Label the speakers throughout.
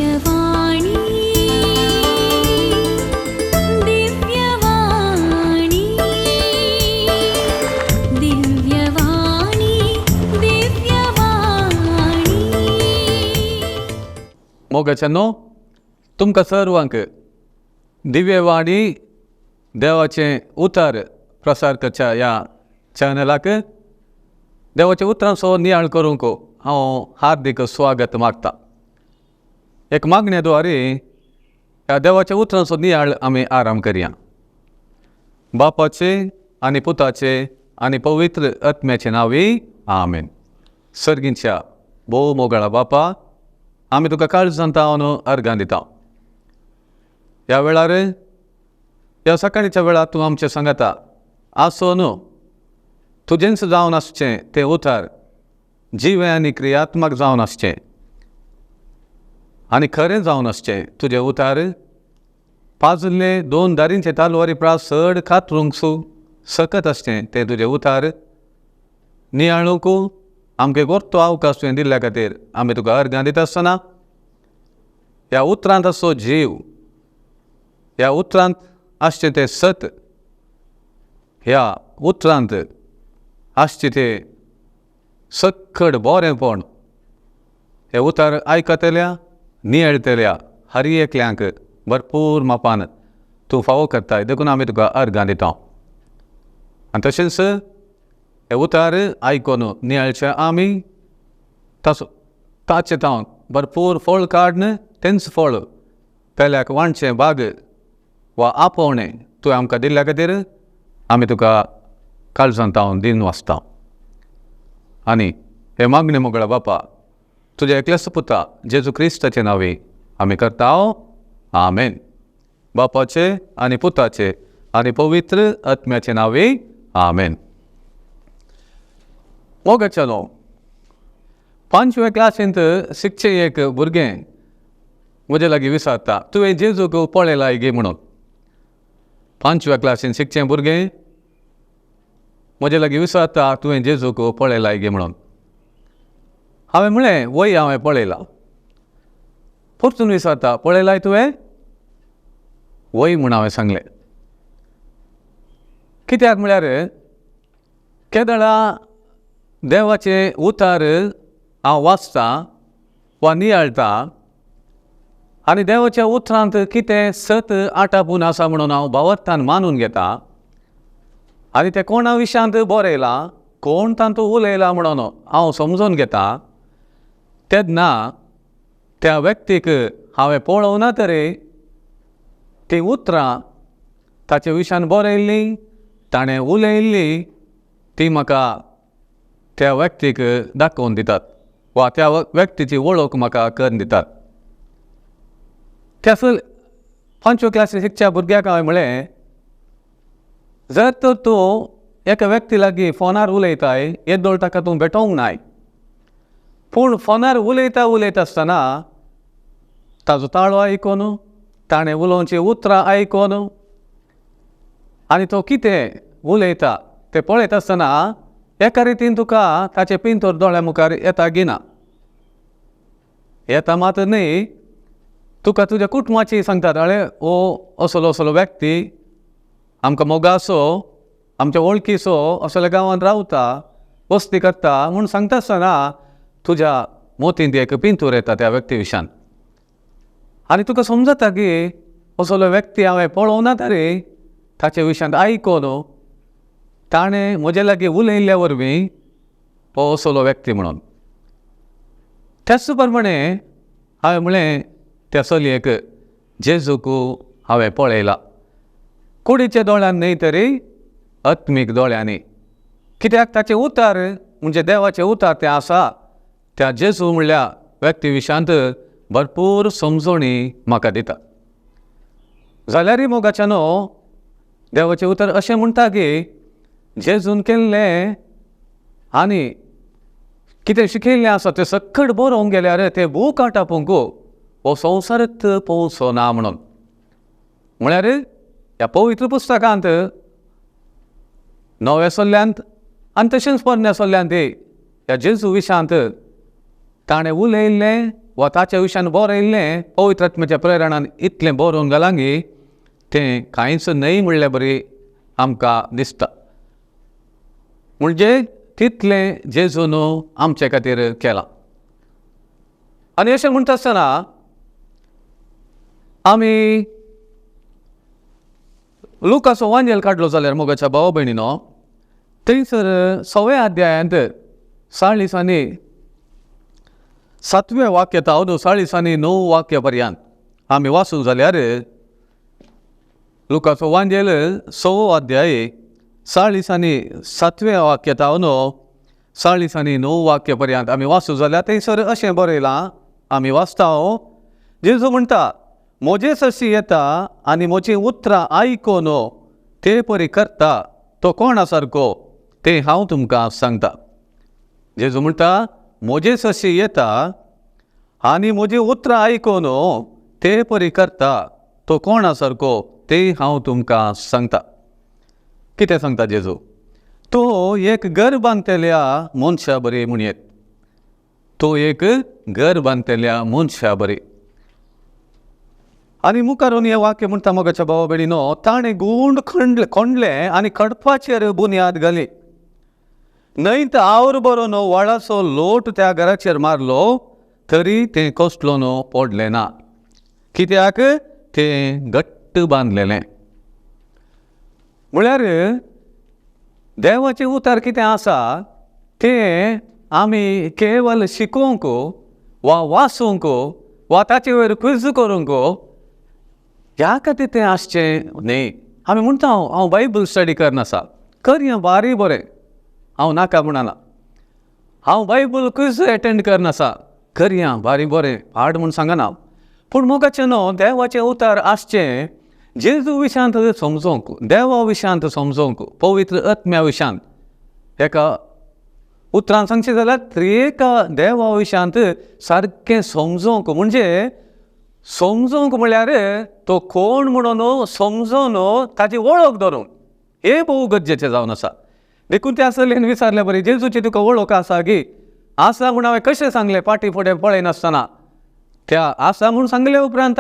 Speaker 1: दिव्यवाणी दिव्यवाणी दिव्यवाणी दिव्यवाणी
Speaker 2: मोगाच्यानो तुमकां सर्वांक दिव्यवाणी देवाचे उतार प्रसार करच्या ह्या चॅनलाक देवाच्या उतरांचो नियाळ करूंक हांव हार्दिक स्वागत मागता. एक मागण्याद्वारे ह्या देवाच्या उतरांचो नियाळ आमी आराम करया. बापाचे आनी पुताचे आनी पवित्र आत्म्याचे नांवी आमेन. सर्गींच्या भोव मोगाळा बापा, आमी तुका काळजांत हांव अर्गां दिता. ह्या वेळार ह्या सकाळीच्या वेळार तूं आमचे सांगता आसो न्हू तुजेंच जावन आसचें तें उतार जिवे आनी क्रियात्मक जावन आसचें आनी खरें जावन आसचें. तुजें उतार पाजिल्ले 2 दारींचे तालवारी प्रा सड कातरूंक सकत आसचें तें तुजें उतार नियाळूंक आमकां गोरतो अवकाश तुवें दिल्ल्या खातीर आमी तुका अर्गां दिता आसतना ह्या उतरांत आसो जीव, ह्या उतरांत आसचें तें सत, ह्या उतरांत आसचें तें सक्कड बरेंपण, हे उतार आयकतल्या नियळतल्या हर एकल्यांक भरपूर मापान तूं फावो करताय देखून आमी तुका अर्गां दिता. आनी तशेंच हे उतार आयकून नियळचे आमी ताचे तावन भरपूर फळ काडन तेंच फळ पेल्याक वाणचें बाग वा आपोवणें तुवें आमकां दिल्ल्या खातीर आमी तुका काळजांत हांव दिन वाचता. आनी हे मागणे मोगळा बापा तुज्या एकल्याच पुता जेजू क्रिस्ताचे नांवी आमी करता आमेन. बापाचे आनी पुताचे आनी पवित्र आत्म्याचे नांवी आमेन. मोगाच्यानो 5व्या क्लासींत शिकचें एक भुरगें म्हजे लागीं विचारता तुवें जेजूक पळयलाय गे म्हणून. 5व्या क्लासीन शिकचें भुरगें म्हजे लागीं विचारता तुवें जेजूक पळयलाय गे म्हणून. हांवें म्हळें वय हांवें पळयलां. परतून विचारता पळयलाय तुवें? वय म्हूण हांवें सांगलें. कित्याक म्हळ्यार केदळा देवाचे उतार हांव वाचतां वा नियाळटां आनी देवाच्या उतरांत कितें सत आटापून आसा म्हणून हांव भावार्थान मानून घेता आनी तें कोणा विशयांत बरयलां कोण तांतूं उलयलां म्हणून हांव समजून घेता तेन्ना त्या व्यक्तीक हांवें पळोवना तरी तीं उतरां ताचे विशयान बरयल्लीं ताणें उलयल्लीं ती म्हाका त्या व्यक्तीक दाखोवन दितात वा त्या व्यक्तीची वळख म्हाका करून दितात. त्याच 5व्या क्लासीन शिकच्या भुरग्याक हांवें म्हळें जर तर तूं एका व्यक्ती लागीं फोनार उलयताय येदोळ ताका तूं भेटोवंक नाय पूण फोनार उलयता आसतना ताजो ताळो आयकोन ताणें उलोवचीं उतरां आयकोन आनी तो कितें उलयता तें पळयता आसतना एका रितीन तुका ताचे पिंतूर दोळ्या मुखार येता गिना. येता मात न्ही तुका तुज्या कुटुंबाची सांगतात अळे ओ असलो व्यक्ती आमकां मोगासो आमच्या वळखीचो असल्या गांवांत रावता वस्ती करता म्हूण सांगता आसतना तुज्या मोतींत एक पिंतूर येता त्या व्यक्ती विशयान आनी तुका समजता की असलो व्यक्ती हांवें पळोवना तरी ताचे विशयांत आयकोन ताणें म्हजे लागीं उलयल्ल्या वरवीं हो असलो व्यक्ती म्हणून. त्याच प्रमाणें हांवें म्हळें त्या चलयेक जेजूक हांवें पळयलां कुडीच्या दोळ्यान न्ही तरी आत्मीक दोळ्यांनी. कित्याक ताचे उतार म्हणजे देवाचे उतार ते आसा त्या जेजू म्हणल्या व्यक्ती विशयांत भरपूर समजणी म्हाका दिता. जाल्यारय मोगाच्यानो देवाचे उतार अशें म्हणटा की जेजून केल्लें आनी कितें शिकयल्लें आसा तें सक्कड बरोवंक गेल्यार तें बूक आटापूंक हो संवसारत पोवचो ना म्हणून. म्हळ्यार ह्या पवित्र पुस्तकांत नव्या सल्ल्यांत आनी तशेंच पोरण्या सल्ल्यांत ह्या जेजू विशयांत ताणें उलयल्लें वा ताच्या विशयान बरयल्लें पवित्र आत्म्याच्या प्रेरणान इतलें बरोवन घालांगी तें कांयच न्हय म्हणले बरी आमकां दिसता. म्हणजे तितलें जेजून आमचे खातीर केलां. आनी अशें म्हणटा आसतना आमी लुकाचो वांजेल काडलो जाल्यार मोगाच्या भावा भयणीनो, थंयसर 6व्या अध्यायांत 40 7वें वाक्य तावन 9 वाक्य पर्यंत आमी वाचूंक जाल्यार लुकाचो वांजेल 6वो अध्याय 7वें वाक्य तावन 9 वाक्य पर्यंत आमी वाचूंक जाल्यार थंयसर अशें बरयलां. आमी वाचता. जेजू म्हणटा, मोजेस अशी येता आनी म्हजी उतरां आयकोन ते परी करता तो कोणा सारको तें हांव तुमकां सांगता. जेजू म्हणटा, मोजेस अशी येता आनी म्हजी उतरां आयकोन ते परी करता तो कोणा सारको तें हांव तुमकां सांगता. कितें सांगता जेजू? तो एक घर बांदलेल्या मनशा बरी म्हणयेत. तो एक घर बांदलेल्या मनशा बरी. आनी मुखारून हें वाक्य म्हणटा मोगाच्या भावा भयणीनो, ताणें गूंड खणलें आनी खडपाचेर बुन्याद घाली. न्हय आवरो बरो न्हू व्हडाचो लोट त्या घराचेर मारलो तरी तें कसलो न्हू पडलें ना. कित्याक? तें घट्ट बांदलेलें. म्हळ्यार देवाचें उतार कितें आसा तें आमी केवल शिकोवंक वा वाचूंक वा ताचे वयर क्विज करूंक ह्या खातीर तें आसचें न्ही. आमी म्हणटा हांव बायबल स्टडी करनासा, करया बारी बरें, हांव नाका म्हणना. हांव बायबल क्विज एटेंड करनासा, करया बारी बरें, हाड म्हूण सांगना. पूण मोगाचें न्हू, देवाचें उतार आसचें जेजू विशयांत समजोवंक, देवा विशयांत समजोवंक, पवित्र आत्म्या विशयांत. एका उतरान सांगचें जाल्यार त्रिएका देवा विशयांत सारकें समजोवंक. म्हणजे समजोवंक म्हळ्यार तो कोण म्हणून समजोवन ताची वळख धरूंक, हें भोव गरजेचें जावन आसा. देखून त्या चलयेन विचारलें बरें, जेजूची तुका वळख आसा गी? आसा म्हूण हांवें कशें सांगलें फाटीं फुडें पळयनासतना? त्या आसा म्हूण सांगले उपरांत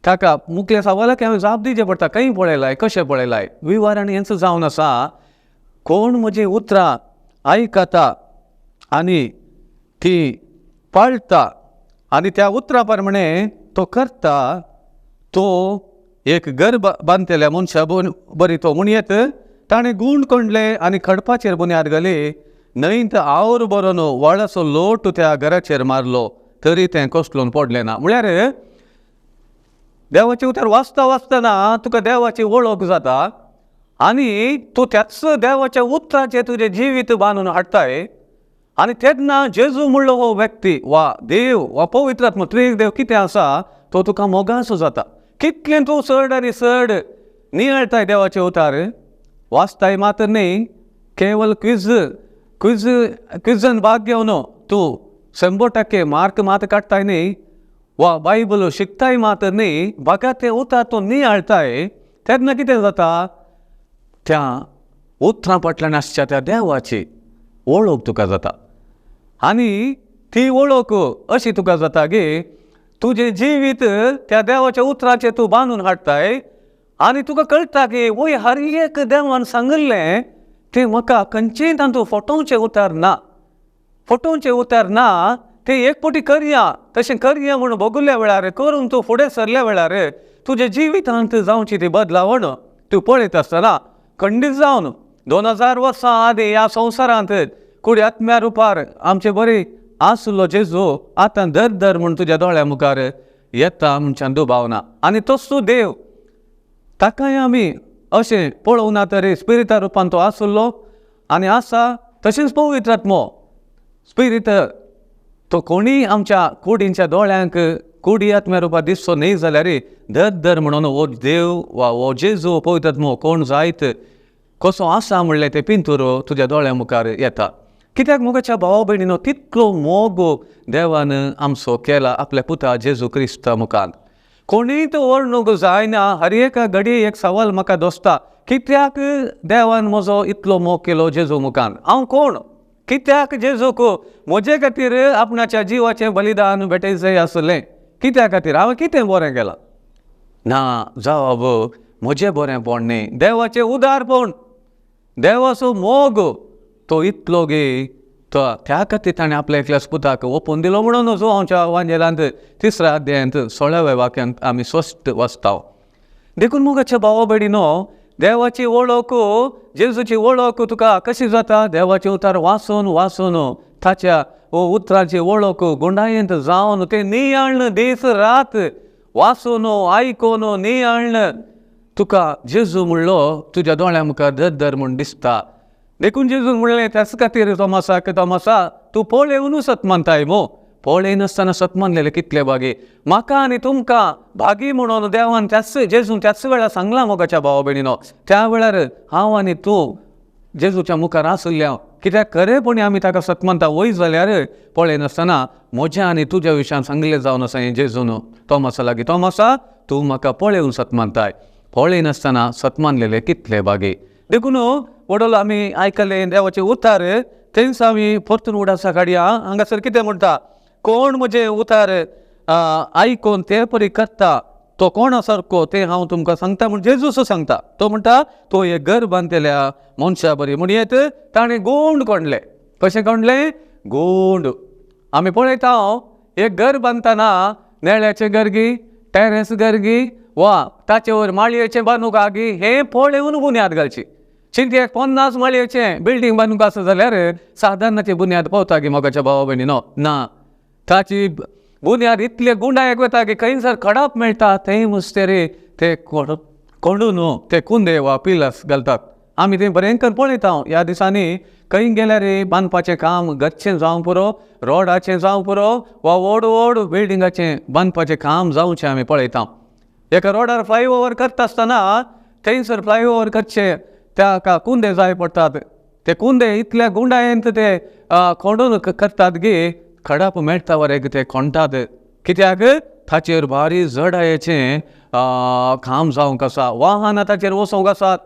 Speaker 2: ताका मुखल्या सवालाक हांवें जाप दिवचें पडटा. खंय पळयलाय, कशें पळयलाय? विवरण हेंच जावन आसा. कोण म्हजी उतरां आयकता आनी ती पाळटा आनी त्या उतरां प्रमाणे तो करता, तो एक घर बांदलेल्या मनशा बरी तो म्हणयेत. ताणें गूंड खणलें आनी खडपाचेर बुन्याद घाली. न्हय आवरो बरो न्हू व्हडाचो लोट त्या घराचेर मारलो तरी तें कसलोन पडलें ना. म्हळ्यार देवाचें उतार वाचतना तुका देवाची वळख जाता आनी तूं त्याच देवाच्या उतराचेर तुजें जिवीत बांदून हाडटाय. आनी तेन्ना जेजू म्हणलो हो व्यक्ती वा देव वा पवित्र आत्मा त्रिएक देव कितें आसा तो तुका मोगाचो जाता. कितलें तूं चड आनी चड नियळटाय देवाचे उतार, वाचताय मात्र न्ही, केवल क्विजन भाग घेवन तूं 100% मार्क मात काडटाय न्ही, वा बायबल शिकताय मात्र न्ही, बागा तें उतार तूं नियळटाय, तेन्ना कितें जाता? त्या उतरां फाटल्यान आसच्या त्या देवाची वळख तुका जाता. आनी ती वळख अशी तुका जाता की तुजें जिवीत त्या देवाच्या उतराचेर तूं बांदून हाडटाय आनी तुका कळटा की वय हर एक देवान सांगलें तें म्हाका खंयचेय तातूंत फटोवचें उतार ना. फटोवचें उतार ना तें एक पटी करया, तशें करया म्हूण भोगुल्ल्या वेळार, करून तूं फुडें सरल्या वेळार तुजें जिवितांत जावची ती बदलावण तूं पळयत आसतना खंडीत जावन 2000 वर्सां आदी ह्या संवसारांत कुडी आत्म्या रुपार आमचे बरी आसलो जेजू आतां दर म्हूण तुज्या दोळ्या मुखार येता म्हणच्यान दुबावना. आनी तोच तूं देव, ताकाय आमी अशें पळोवना तरी स्पिरिता रुपान तो आसलो आनी आसा. तशेंच पवित्र आत्मो स्पिरीट तो कोणीय आमच्या कुडींच्या दोळ्यांक कुडी आत्म्या रुपार दिसचो न्ही जाल्यार दर म्हणून हो देव वा हो जेजू पवित्र आत्मो कोण जायत कसो आसा म्हणलें तें पिंतूर तुज्या दोळ्या मुखार येता. कित्याक मोगाच्या भावा भयणीनो, तितलो मोग देवान आमचो केला आपल्या पुता जेजू क्रिस्ता मुखार. कोणीय तो वर्णूंक जायना. हर एका घडये एक सवाल म्हाका दोसता, कित्याक देवान म्हजो इतलो मोग केलो जेजू मुखार? हांव कोण? कित्याक जेजूक म्हजे खातीर आपणाच्या जिवाचें बलिदान भेटयचें आसलें, कित्या खातीर हांवें कितें बरें केलां? ना, जवाब म्हजें बरेंपण न्ही, देवाचें उदारपण, देवाचो मोग तो इतलो गे तो त्या खातीर ताणें आपल्या एकल्याच पुताक ओपून दिलो म्हणून जो हांवच्या वांजेलांत 3ऱ्या अध्यायांत 16व्या वाक्यांत आमी स्पश्ट वाचता. देखून मोगाच्या भावा भयणीनो, देवाची वळख, जेजूची वळख तुका कशी जाता? देवाचे उतार वाचून वाचून ताच्या उतराची वळख गुंडायेंत जावन ते नियाळन दीस रात वाचून आयकून नियाळन तुका जेजू म्हणलो तुज्या दोळ्या मुखार धर म्हूण दिसता. देखून जेजून म्हणलें त्याच खातीर तोमासाक, तोमासा तूं पळोवनू सत मानताय मो, पळय नासतना सत मानलेले कितले भागी. म्हाका आनी तुमकां भागी म्हणून देवान जेजून त्याच वेळार सांगलां मोगाच्या भावा भयणीनो. त्या वेळार हांव आनी तूं जेजूच्या मुखार आसल्या कित्याक खरेपणी आमी ताका सत मानता. वय जाल्यार पळय नासतना म्हज्या आनी तुज्या विशयान सांगलें जावन आसा हें जेजून तोमासा लागीं, तोमासा तूं म्हाका पळोवन सत मानताय, पळय नासतना सत मानलेले कितले भागी. देखून वडलो आमी आयकले देवाचे उतार, थंयच आमी परतून उडासा काडया. हांगासर कितें म्हणटा? कोण म्हजे उतार आयकून ते परी करता तो कोणा सारको ते हांव तुमकां सांगता म्हूण जेजूस सांगता. तो म्हणटा तो एक घर बांदलेल्या मनशा बरी म्हणयेत ताणें गोंड कोंडलें. कशें कोंडलें? गोंड. आमी पळयता एक घर बांदतना नेळ्याचें गरगी, टॅरेस गरगी वा ताचे वयर माळयेचें बांदूंक आगी हें पळोवन बुन्याद घालची. चिंतयेक 50 माळयेचें बिल्डींग बांदूंक आसा जाल्यार सादारणाची बुन्याद पावता गी मोगाच्या भावा भयणीनो? ना, ताची बुन्याद इतले गुंडायक वता की खंयसर खडप मेळटा थंय मुस्तेरी ते कोंडून ते कुंदे वा पिलर्स घालतात. आमी थंय बरेंकर पळयता. ह्या दिसांनी खंय गेल्यार बांदपाचें काम गच्चें जावं पुरो, रोडाचें जावं पुरो वा व्हड व्हड बिल्डिंगाचें बांदपाचें काम जावचें आमी पळयता. एका रोडार फ्लायओव्हर करता आसतना थंयसर फ्लायओव्हर करचे ताका कुंदे जाय पडटात. ते कुंदे इतल्या गुंडायेंत ते कोंडून करतात गे खडप मेळटा वरेक ते कोंडटात. कित्याक ताचेर भारी जडायेचें काम जावंक आसा, वाहनां ताचेर वचोंक आसात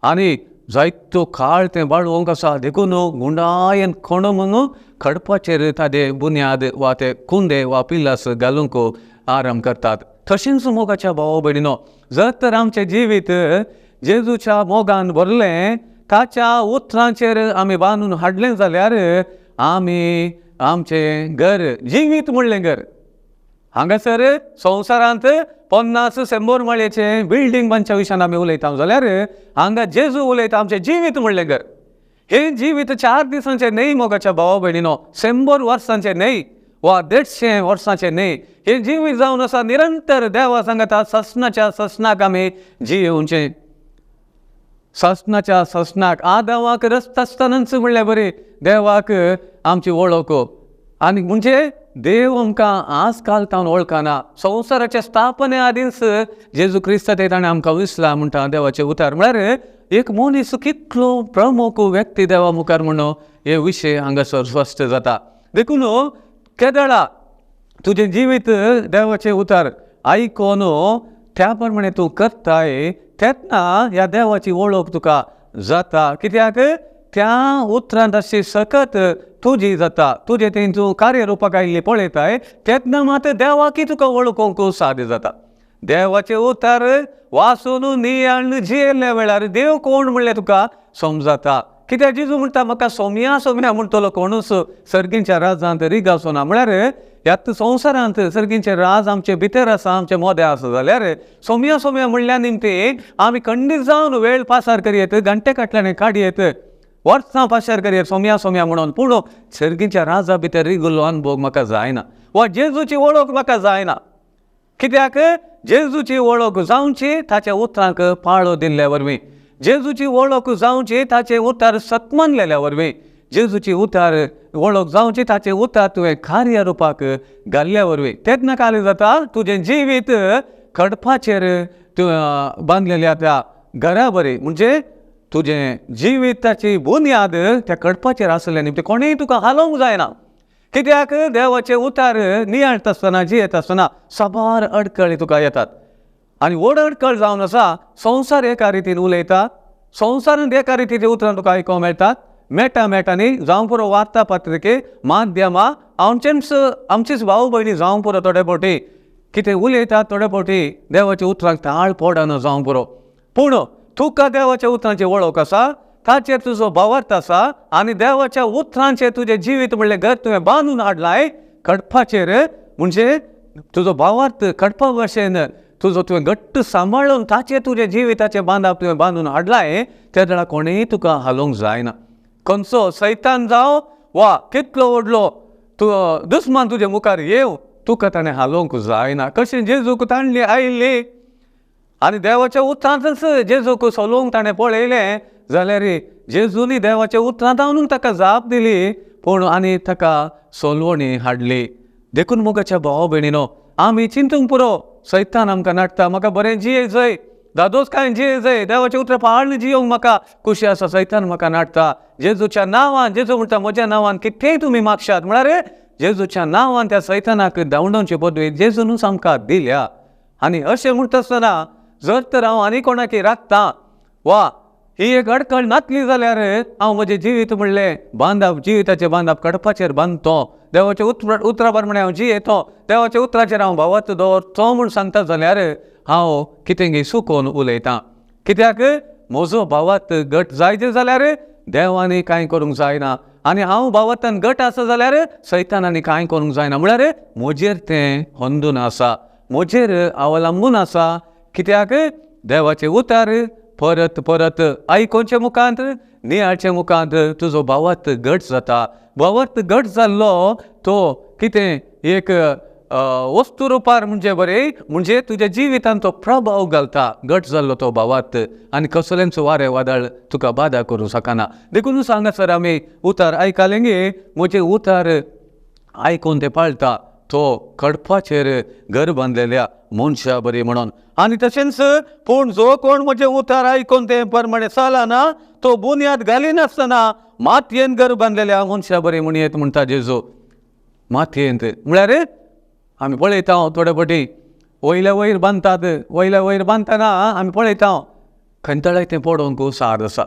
Speaker 2: आनी जायतो काळ तें बाळोवंक आसा. देखून गुंडायेन कोंडून खडपाचेर ताचे बुन्याद वा ते कुंदे वा पिलर्स घालूंक आराम करतात. तशेंच मोगाच्या भावा भयणीनो, जर तर आमचें जिवीत जेजूच्या मोगान भरलें, ताच्या उतरांचेर आमी बांदून हाडलें जाल्यार आमी आमचें घर जिवीत म्हणलें घर. हांगासर संवसारांत 50-100 माळयेचें बिल्डींग बांदच्या विशयान आमी उलयता जाल्यार हांगा जेजू उलयता आमचें जिवीत म्हणलें घर. हें जिवीत 4 दिसांचें न्हय मोगाच्या भावा भयणीनो, 100 वर्सांचें न्हय वा 150 वर्सांचें न्हय. हें जिवीत जावन आसा निरंतर देवा सांगता ससनाच्या ससनाक आमी जियोवचें. ससनाच्या ससनाक आदामाक रस्त आसतनाच म्हणलें बरें देवाक आमची वळख. आनी म्हणजे देव आमकां आज काल तावन वळखना. संवसाराच्या स्थापने आदींच जेजू क्रिस्त ते ताणें आमकां विसला म्हणटा देवाचें उतार. म्हळ्यार एक मनीस कितलो प्रमुख व्यक्ती देवा मुखार म्हणून हे विशय हांगासर स्पश्ट जाता. देखून केदळा तुजें जिवीत देवाचें उतार आयकोन त्या प्रमाणे तूं करताय तेन्ना ह्या देवाची वळख तुका जाता. कित्याक त्या उतरांत अशी सकत तुजी जाता. तुजें थंय तूं कार्यरुपाक आयिल्ली पळयताय तेन्ना मात देवाकी तुका वळखूंक साद जाता. देवाचे उतार वाचून नियाळन जियेल्ल्या वेळार देव कोण म्हणलें तुका समजता. कित्याक जेजू म्हणटा म्हाका सोम्या सोम्या म्हणटलो कोणूच सर्गींच्या राजांत रिगासोना. म्हळ्यार ह्यात संवसारांत सर्गींचें राज आमचे भितर आसा, आमचे मोदें आसा जाल्यार सोम्या सोम्या म्हणल्या निमते आमी खंडीत जावन वेळ पासार करयेत, घंटे काटल्याने काडयेत, वर्सां पासार करयेत सोम्या सोम्या म्हणून. पूण सर्गींच्या राजा भितर रिगुल्लो अनुभव म्हाका जायना वा जेजूची वळख म्हाका जायना. कित्याक जेजूची वळख जावची ताच्या उतरांक पाळो दिल्ल्या वरवीं, जेजूची वळख जावची ताचे उतार सत मानलेल्या वरवीं, जेजूची उतार वळख जावची ताचे उतार तुवें कार्य रुपाक घाल्ल्या वरवीं. तेन्ना काय जाता तुजें जिवीत खडपाचेर बांदलेल्या त्या घरा बरें. म्हणजे तुजें जिविताची बुन्याद त्या खडपाचेर आसलें न्ही, कोणेय तुका हालोवंक जायना. कित्याक देवाचे उतार नियाळटा आसतना जियेत आसतना साबार अडखळी तुका येतात. आनी व्हड अडखळ जावन आसा संवसार एका रितीन उलयता, संवसारांत एका रितीचे उतरां तुका आयकोंक मेळटात मेटांनी जावं पुरो वार्तापत्रिके माध्यमां आमचीच भाऊ भयणी जावं पुरो थोडे फावटी कितें उलयतात थोडे फावटी देवाच्या उतरांक ताळ पडना जावं पुरो. पूण तुका देवाच्या उतरांची वळख आसा, ताचेर तुजो भावार्थ आसा आनी देवाच्या उतरांचेर तुजें जिवीत म्हणलें घर तुवें बांदून हाडलाय कडपाचेर, म्हणजे तुजो भावार्थ कडपा भाशेन तुवें घट्ट सांबाळून ताचेर तुजें जिविताचें बांदप तुवें बांदून हाडलाय, त्या वेळा कोणेय तुका हालोवंक जायना. खंयचो सैतान जावं वा कितलो व्हडलो दुस्मान तुजे मुखार येवं तुका ताणें हालोवंक जायना. कशें जेजूक ताणली आयिल्ली आनी देवाच्या उतरांतच जेजूक सोलोवंक ताणें पळयलें जाल्यार जेजूनी देवाच्या उतरांत आणून ताका जाप दिली, पूण आनी ताका सोलवणी हाडली. देखून मोगाच्या भाव भयणीनो, आमी चिंतूंक पुरो सैतान आमकां नाडटा म्हाका बरें जिये जाय, दादोस काय जिये जाय, देवाच्या उतरां पाळून जियोंक म्हाका खुशी आसा, सैतान म्हाका नाडटा. जेजूच्या नांवान, जेजू म्हणटा म्हज्या नांवान कितेंय तुमी मागशात म्हळ्यार जेजूच्या नांवान त्या सैतानाक धांवडावचे पदवी जेजूनूच आमकां दिल्या. आनी अशें म्हणटा आसतना जर तर हांव आनी कोणाकी राखतां वा ही एक अडखळ नातली जाल्यार हांव म्हजें जिवीत म्हणलें बांदप, जिविताचें बांदप कडपाचेर बांदतो, देवाच्या उतरा प्रमाणे हांव जियेतो, देवाच्या उतराचेर हांव भावार्थ दवरतो म्हूण सांगता जाल्यार हांव कितेंय सुकोवन उलयतां. कित्याक म्हजो भावार्थ घट जायचे जाल्यार देवानी कांय करूंक जायना आनी हांव भावार्थान घट आसा जाल्यार सैतानानी कांय करूंक जायना. म्हळ्यार म्हजेर तें होंदून आसा, म्हजेर अवलंबून आसा. कित्याक देवाचे उतार परत परत आयकोवचे मुखांत, नियाळचे मुखांत तुजो भावार्थ घट जाता. भावार्थ घट जाल्लो तो कितें एक वस्तू रुपार म्हणजे बरें, म्हणजे तुज्या जिवितांत तो प्रभाव घालता घट जाल्लो तो भावार्थ, आनी कसलेंच वारें वादळ तुका बाधा करूं शकना. देखून हांगासर आमी उतार आयकलें गे, म्हजे उतार आयकून ते पाळटा तो कडपाचेर घर बांदलेल्या मनशा बरी म्हणून. आनी तशेंच पूण जो कोण म्हजे उतार आयकून ते प्रमाणे चलना तो बुन्याद घालिनासतना मातयेन घर बांदलेल्या मनशा बरी म्हणयेत म्हणटा जेजू. मातयेंत म्हळ्यार आमी पळयता थोडे फावटी वयल्या वयर बांदतात, वयल्या वयर बांदतना आमी पळयता खंयतळय तें पडोवंक साद आसा.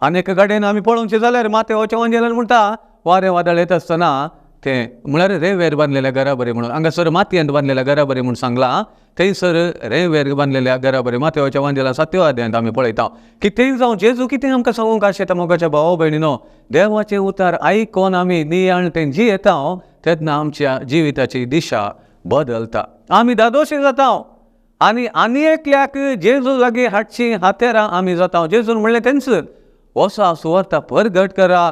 Speaker 2: आनी एका कडेन आमी पळोवचें जाल्यार माथेवाच्या वंजेलान म्हणटा वारें वादळ येता आसतना तें म्हळ्यार रेंवेर बांदलेल्या घरा बरें म्हणून. हांगासर मातयेंत बांदलेल्या घरा बरें म्हणून सांगलां, थंयसर रेंवेर बांदलेल्या घरा बरें माथेवाच्या वंजेला 7व्या अध्यायांत आमी पळयता. कितेंय जावं जेजू कितें आमकां सांगूंक आशेता मोगाच्या भाव भयणीनो, देवाचे उतार आयकोन आमी नियाळ तें जियेता तेन्ना आमच्या जिविताची दिशा बदलता, आमी दादोशी जाता आनी एकल्याक जेजू लागीं हाडची हातेरां आमी जाता. जेजून म्हणलें तेंच वसा सुवार्ता परगट करा,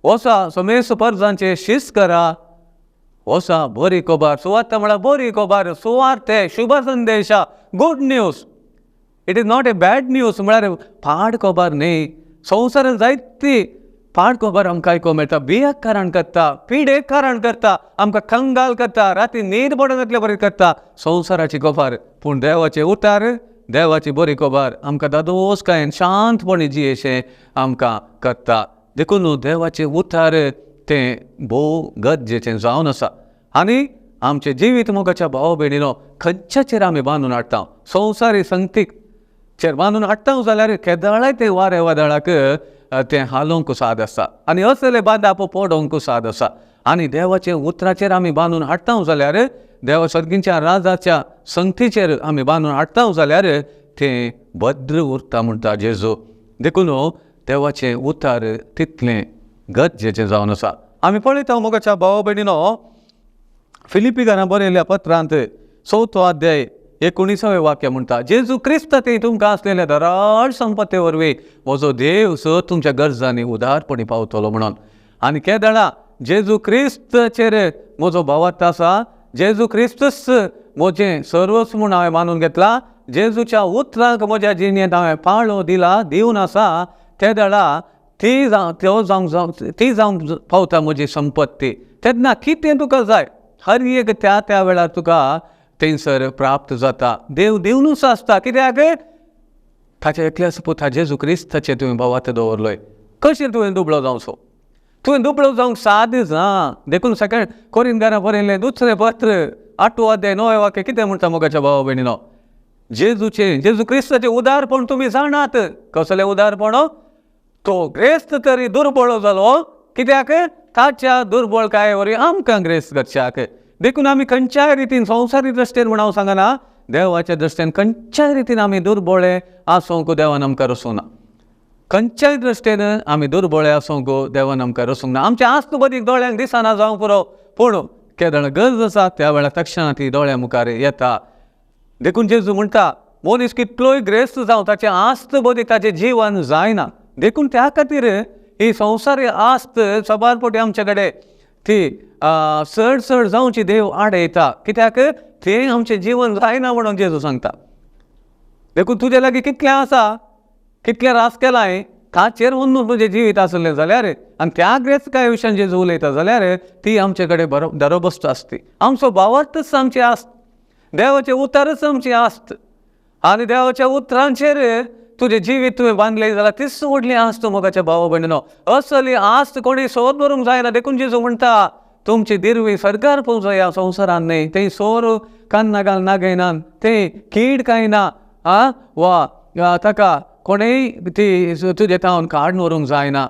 Speaker 2: वसा समेस परजांचे शिस्त करा, वसा बरी खबर. सुवार्ता म्हळ्यार बरी खबर, सुवार्थ शुभ संदेश, good news. It is not a bad news. म्हळ्यार पाड खबर न्ही. संवसारांत जायती पाड खबर आमकां आयकोंक मेळटा, बियाक कारण करता, पिडेक कारण करता, आमकां कंगाल करता, राती न्हीद पडून येतले बरें करता संवसाराची खबर. पूण देवाचे उतार, देवाची बरी खबर आमकां दादोसकायेन शांतपणी जियेशें आमकां करता. देखून देवाचे उतार तें भोव गरजेचें जावन आसा. आनी आमचें जिवीत मोगाच्या भाव भयणीनो खंयच्याचेर आमी बांदून हाडटा, संवसारी संगतीचेर बांदून हाडटा जाल्यार केदाळाय ते वारें वादळाक तें हालोवंक साद आसा आनी असले बांदप पडोवंक साद आसा. आनी देवाचे उतराचेर आमी बांदून हाडटा जाल्यार, देवा सर्गींच्या राजाच्या संगतीचेर आमी बांदून हाडटा जाल्यार तें भद्र उरता म्हणटा जेजू. देखून देवाचें उतार तितलें गरजेचें जावन आसा. आमी पळयता मोगाच्या भाव भयणीनो, फिलिपी घरां बरयल्ल्या पत्रांत 4थो अध्याय 19वें वाक्य म्हणटा, जेजू क्रिस्त ते तुमकां आसलेल्या धराड संपत्ते वरवीं म्हजो देव सत तुमच्या गरजांनी उदारपणी पावतलो म्हणून. आनी केदळा जेजू क्रिस्तचेर म्हजो भावार्थ आसा, जेजू क्रिस्तच म्हजें सर्वस्व म्हूण हांवें मानून घेतला, जेजूच्या उतरांक म्हज्या जिणेंत हांवें पाळो दिला दिवन आसा, तेदळा ती जावंक पावता म्हजी संपत्ती. तेन्ना कितें तुका जाय हर एक त्या वेळार तुका थंयसर प्राप्त जाता. देव दिवनूच आसता. कित्याक ताचे एकल्याच पुता जेजू क्रिस्ताचेर तुवें भावार्थ दवरलोय. कशें तुवें दुबळो जावचो? तुवें दुबळो जावंक साद जा. देखून सेकंड कोरिंथांत बरयल्लें 2 पत्र 8 अध्याय 9 वाक्य कितें म्हणटा मोगाच्या भावा भयणीनो, जेजू क्रिस्ताचें उदारपण तुमी जाणात. कसलें उदारपण? तो ग्रेस्त तरी दुर्बळ जालो कित्याक ताच्या दुर्बळकाये आमकां ग्रेस्त करच्याक. देखून आमी खंयच्याय रितीन संवसारी दृश्टेन म्हण हांव सांगना, देवाच्या दृश्टेन खंयच्याय रितीन आमी दुर्बळे आसूंक देवान आमकां रसूंक ना. खंयच्याय दृश्टेन आमी दुर्बळे आसूंक देवान आमकां रसूंक ना. आमच्या आस्त बदीक दोळ्यांक दिसना जावं पुरो, पूण केदळ गरज आसा त्या वेळार तक्षणां ती दोळ्या मुखार येता. देखून जेजू म्हणटा मनीस कितलोय ग्रेस्त जावं ताचें आस्त बदीक ताचें जीवन जायना. देखून त्या खातीर ही संवसारी आस्त सबार फावटी आमचे कडेन ती चड जावची देव आडयता, कित्याक तें आमचें जीवन जायना म्हणून जेजू सांगता. देखून तुजे लागीं कितलें आसा, कितलें रास केलाय ताचेर वरून तुजें जिवीत आसलें जाल्यार आनी त्या ग्रेस्तकाये विशयान जेजू उलयता जाल्यार ती आमचे कडेन दरबस्त आसती. आमचो भावार्थच आमची आस्त, देवाचें उतारच आमची आस्त. आनी देवाच्या उतरांचेर तुजें जिवीत तुवें बांदलें जाल्यार तीच व्हडली आस्त मोगाच्या भावा भयणीनो. असली आस्त कोणी सोर दवरूंक जायना. देखून जेजू म्हणटा तुमची दिरवी सरकार पोवचो ह्या संवसारान न्ही. तें सोर कान्ना घाल नागयनान, तें कीड काय ना वा ताका कोणेय ती तुजे तावन काडून व्हरूंक जायना.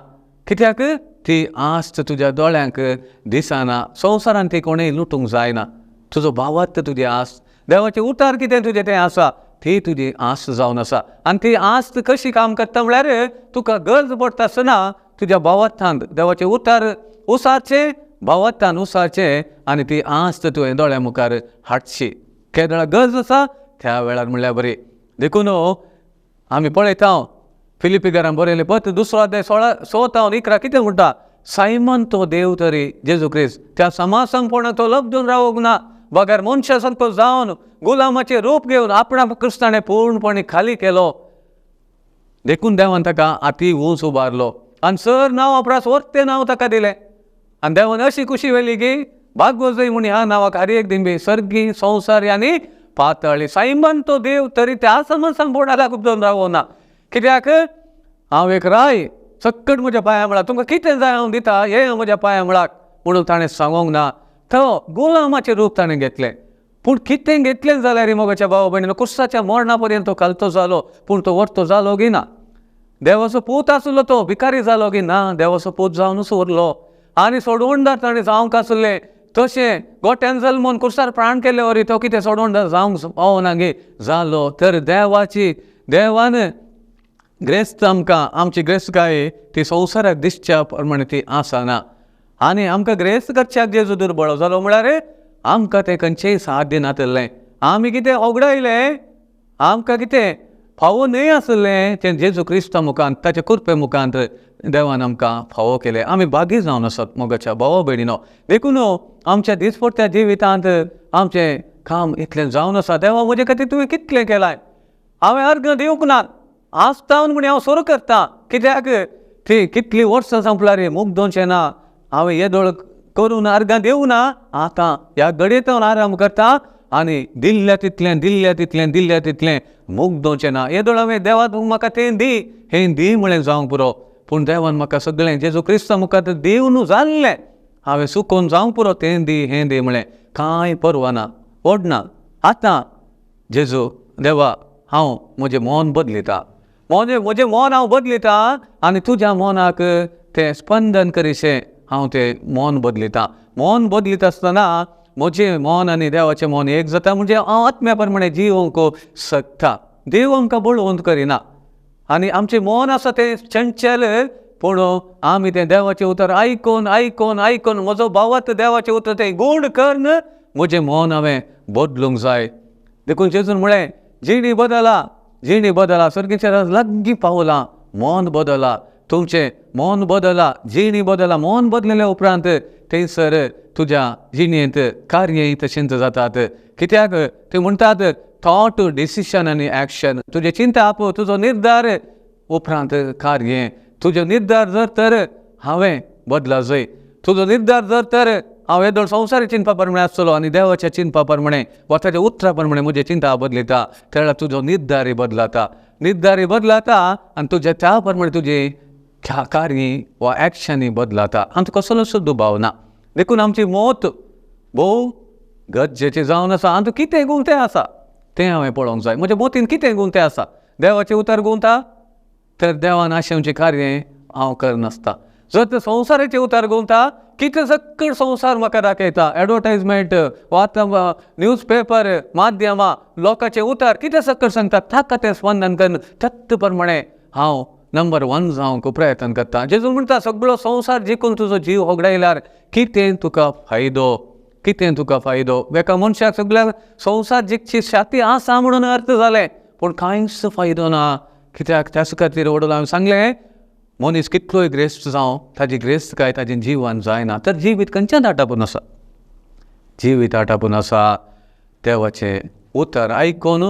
Speaker 2: कित्याक ती आस्त तुज्या दोळ्यांक दिसना. संवसारान ती कोणेय लुटूंक जायना. तुजो भावार्थ तुजी आस्त, देवाचें उतार कितें तुजें तें आसा ती तुजी आस्त जावन आसा. आनी ती आस्त कशी काम करता म्हळ्यार तुका गरज पडटा आसतना तुज्या भावार्थांत देवाचें उतार उसारचें, भावार्थान उसारचें आनी ती आस्त तुवें दोळ्या मुखार हाडची. केदळ गरज आसा त्या वेळार म्हणल्यार बरी. देखून आमी पळयता फिलिपिकारान बरयलें पत्र 2 अध्याय 16-11 कितें म्हणटा, सायमन तो देव तरी जेजू क्रिस्त त्या समासंगपणान तो लबदून रावूंक ना. बगर मनशा सारको जावन गुलामाचें रूप घेवन आपणा क्रिस्ताणें पूर्णपणी खाली केलो. देखून देवान ताका आती उंच उबारलो आनी सर नांव आपणास वर्तें नांव ताका दिलें. आनी देवान अशी खुशी व्हेली की भागवजय म्हूण ह्या नांवाक हर एक दिंबी सर्गी संवसारी आनी पाताळी. सायमन तो देव तरी त्या समासंगपणान लबदून रावूंक ना. कित्याक हांव एक राय सक्कट म्हज्या पांया मुळाक, तुमकां कितें जाय हांव दिता हें म्हज्या पांया मुळाक म्हणून ताणें सांगूंक ना. तो गुलामाचें रूप ताणें घेतलें. पूण कितें घेतलें जाल्यार मोगाच्या भावा भयणीनो कुर्साच्या मरणा पर्यंत तो कालतो जालो, पूण तो वर्तो जालो गी ना. देवाचो पूत आसलो तो भिकारी जालो गी ना. देवाचो पूत जावनूच उरलो. आनी सोडवणदार ताणें जावंक आसलें तशें गोट्यान जल्मोन कुर्सार प्राण केले वरी तो कितें सोडवणदार जावंक पावना गे जालो. तर देवान ग्रेस्त आमकां आमची ग्रेस्तकाय ती संवसाराक दिसच्या प्रमाणे ती आसना. आनी आमकां ग्रेस्त करच्याक जेजू दुर्बळ जालो म्हळ्यार आमकां तें खंयचेय साथ दिनातलें. आमी कितें ओगडायलें, आमकां कितें फावो न्हय आसलें तें जेजू क्रिस्ता मुखांत ताच्या कृपे मुखांत देवान आमकां फावो केलें. आमी बागी जावन आसात मोगाच्या भावा भयणीनो. देखून आमच्या दिसपट्ट्या जिवितांत आमचें काम इतलें जावन आसा. देवा म्हजे खातीर तुवें कितलें केलां. हांवें अर्घ दिवंक ना, आसतावन म्हण हांव सुरू करतां. कित्याक ती कितलीं वर्सां संपल्यार मुग्दोवचें ना. हांवें येदोळ करून अर्घां दिवं ना. आतां ह्या घडयेंत हांव आराम करता आनी दिल्ल्या तितलें मुग्दोवचें ना. येदोळ हांवें देवा तूं म्हाका तें दी हें दी म्हळें जावंक पुरो. पूण देवान म्हाका सगळें जेजू क्रिस्ता मुखार दिवन जाल्लें. हांवें सुकोवन जावंक पुरो तें दी हें दी म्हळें कांय परवाना ओडना. आतां जेजू देवा हांव म्हजें मन बदलिता, म्हजें मन हांव बदलिता आनी तुज्या मनाक तें स्पंदन करीशें हांव तें मन बदलिता. मन बदलीत आसतना म्हजें मन आनी देवाचें मन एक जाता. म्हणजे हांव आत्म्या प्रमाणे जिवंक शकता. देव आमकां बळवंत करिना आनी आमचें मन आसा तें चंचल. पूण आमी तें देवाचें उतर आयकोन म्हजो भावार्थ देवाचें उतर तें गूण करून म्हजें मन हांवें बदलूंक जाय. देखून जेजून म्हळें जिणी बदला सर्गीच्या लागीं पावलां. मन बदला, तुमचें मन बदला, जिणी बदला. मन बदलल्या उपरांत थंयसर तुज्या जिणेंत कार्यय तशेंच जातात. कित्याक ते म्हणटात थॉट, डिसिशन आनी एक्शन. तुजें चिंता तुजो निर्धार उपरांत कार्य. तुजो निर्धार जर तर हांवें बदला जाय. तुजो निर्धार जर तर हांव येदोळ संवसारी चिंतपा प्रमाणे आसतलो आनी देवाच्या चिंतपा प्रमाणे वा ताच्या उतरा प्रमाणे म्हजी चिंता बदलिता तेन्ना तुजो निर्धारय बदलाता आनी तुज्या त्या प्रमाणे तुजी कार्य वा एक्शनय बदलाता आनी तुका कसलो सुद्दां दुबाव ना. देखून आमची मौत भोव गरजेची जावन आसा. आनी कितें गुण तें आसा तें हांवें पळोवंक जाय. म्हज्या मोतीन कितें गुण तें आसा. देवाचें उतर गुंता तर देवान आशेवचें कार्य हांव करनासता. जर संवसाराचे उतार गोवता कितें सक्कड संवसार म्हाका दाखयता. एडवर्टायजमेंट वार्ता न्यूजपेपर माध्यमां लोकांचे उतार कितें सक्कड सांगता ताका तें स्पंदन करन त्याच प्रमाणे हांव नंबर 1 जावंक प्रयत्न करता. जेजू म्हणटा सगळो संवसार जिखून तुजो जीव होगडायल्यार कितें तुका फायदो, कितें तुका फायदो. एका मनशाक सगळ्या संवसार जिखची शाती आसा म्हणून अर्थ जालें पूण कांयच फायदो ना. कित्याक त्याच खातीर वडोल हांवें सांगलें मनीस कितलोय ग्रेस्त जावं ताजी ग्रेस्तकाय ताजें जिवान जायना. तर जिवीत खंयच्यान आटापून आसा, जिवीत आटापून आसा देवाचें उतर आयकून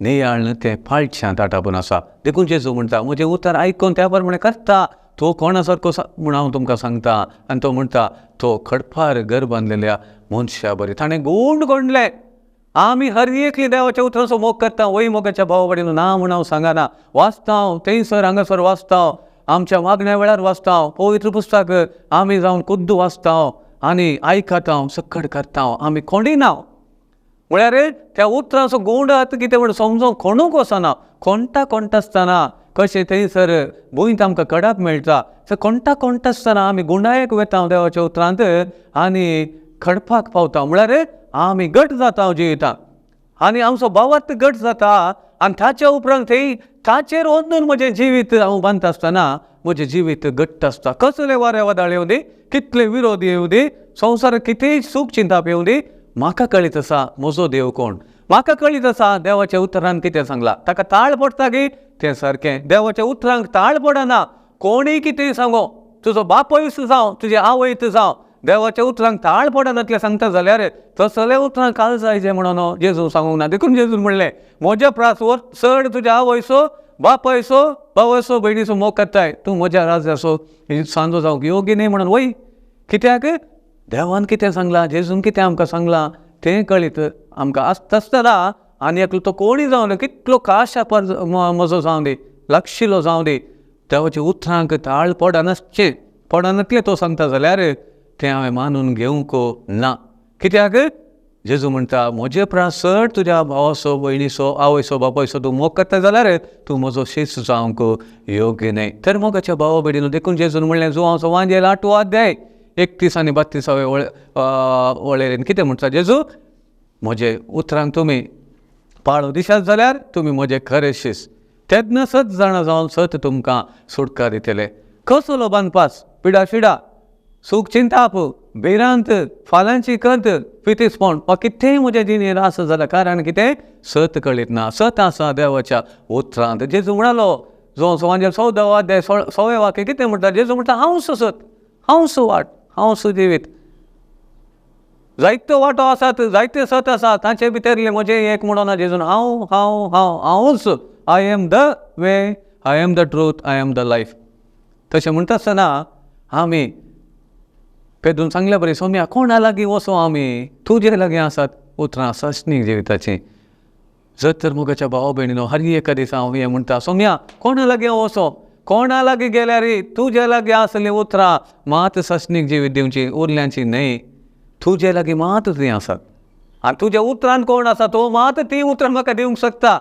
Speaker 2: नियाळन तें फाळच्यान आटापून आसा. देखून जेजू म्हणटा म्हजें उतर आयकून त्या प्रमाणे करता तो कोणा सारको म्हूण हांव तुमकां सांगता. आनी तो म्हणटा तो खडपार घर बांदलेल्या मनशा बरी. ताणें गूण गोंडलें. आमी हर एकली देवाच्या उतराचो मोग करता. वय मोगाच्या भावा कडेन ना म्हूण हांव सांगना. वाचता हांव थंयसर हांगासर वाचता हांव, आमच्या मागण्या वेळार वाचता हांव, पवित्र पुस्तक आमी जावन खुद्द वाचता हांव आनी आयकता हांव, सक्कड करता हांव. आमी कोंडिना म्हळ्यार त्या उतराचो गोंड आतां कितें म्हण समजोवंक कोणूच वचना. कोणटा आसतना कशें थंयसर भुंयत आमकां कडप मेळटा तर कोणटा आसतना आमी गुंडायक वेता देवाच्या उतरांत आनी खडपाक पावता. म्हळ्यार आमी घट जाता जिवितांत आनी आमचो भावार्थ घट जाता. आनी ताच्या उपरांत थंय ताचेर वचून म्हजें जिवीत हांव बांदता आसतना म्हजें जिवीत घट्ट आसता. कसले वारे वादळ येवं दी, कितले विरोध येवं दी, संवसाराक कितेंय सूख चिंताप येवं दी, म्हाका कळीत आसा म्हजो देव कोण. म्हाका कळीत आसा देवाच्या उतरान कितें सांगलां. ताका ताळ पडटा गे तें सारकें. देवाच्या उतरांक ताळ पडना. कोणीय कितेंय सांगो, तुजो बापूयच जावं तुजे आवयत जावं, देवाच्या उतरांक ताळ पडना तितलें सांगता जाल्यार तसले उतरांक काल जायचें म्हणून जेजू सांगूंक ना. देखून जेजून म्हणलें म्हज्या प्रासवर चड तुज्या आवयचो, बापायचो, भावाचो, भयणीचो मोग करताय, तूं म्हज्या राज्याचो सांजो जावंक योग्य न्ही म्हणून वय. कित्याक देवान कितें सांगलां, जेजून कितें आमकां सांगलां तें कळीत आमकां आसता आसतना आनी एकलो तो कोणीय जावं दी, कितलो काशा म्हजो जावं दी, लागशिल्लो जावं दी, देवाच्या उतरांक ताळ पडनासलें तो सांगता जाल्यार तें हांवें मानून घेवंक ना. कित्याक जेजू म्हणटा म्हजे प्रासड तुज्या भावाचो, भयणीचो, आवयचो, बापायचो तूं मोग करता जाल्यार तूं म्हजो शिश्य जावंक योग्य न्हय. तर मोगाच्या भावा भयणीनो, देखून जेजून म्हणलें जुवांचो वांजेल 8 अध्याय 31 आनी 32 वळेरेन कितें म्हणटा जेजू, म्हजे उतरांक तुमी पाळो दिशात जाल्यार तुमी म्हजे खरे शिश्य. तेन्ना 7 जाणां जावन 7 तुमकां सुटका दितले. कसलो बांदपास, पिडा शिडा, सूख चिंताप, भिरांत, फाल्यांची कंत, पितीसपण वा कितेंय म्हज्या जिणेर आसा जाल्यार कारण कितें 7 कळीत ना. 7 आसा देवाच्या उतरांत. जेजू म्हणालो जो वांजेल 14 अध्याय 6वें वाक्य कितें म्हणटा, जेजू म्हणटा हांव सत, हांव वाट, हांव जिवीत. जायत्यो वाटो आसात, जायते 7 आसा, तांचे भितरले म्हजें एक म्हणोना जेजून हांवूच. I am the way, I am the truth, I am the life. तशें म्हणटा आसतना आमी पेदून सांगल्या बरें सौम्या कोणा लागीं वचो आमी, तुजे लागीं आसात उतरां सशनीक जिविताचीं. जर तर मोगाच्या भावा भयणीनो, हर एका दिसा हांव हें म्हणटा सौम्या कोणा लागीं वचो, कोणा लागीं गेल्यार तुजे लागीं आसलीं उतरां मात सशनीक जिवीत दिवची, उरल्यांची न्हय. तुजे लागीं मात तीं आसात आनी तुज्या उतरान कोण आसा तो मात तीं उतरां म्हाका दिवंक शकता.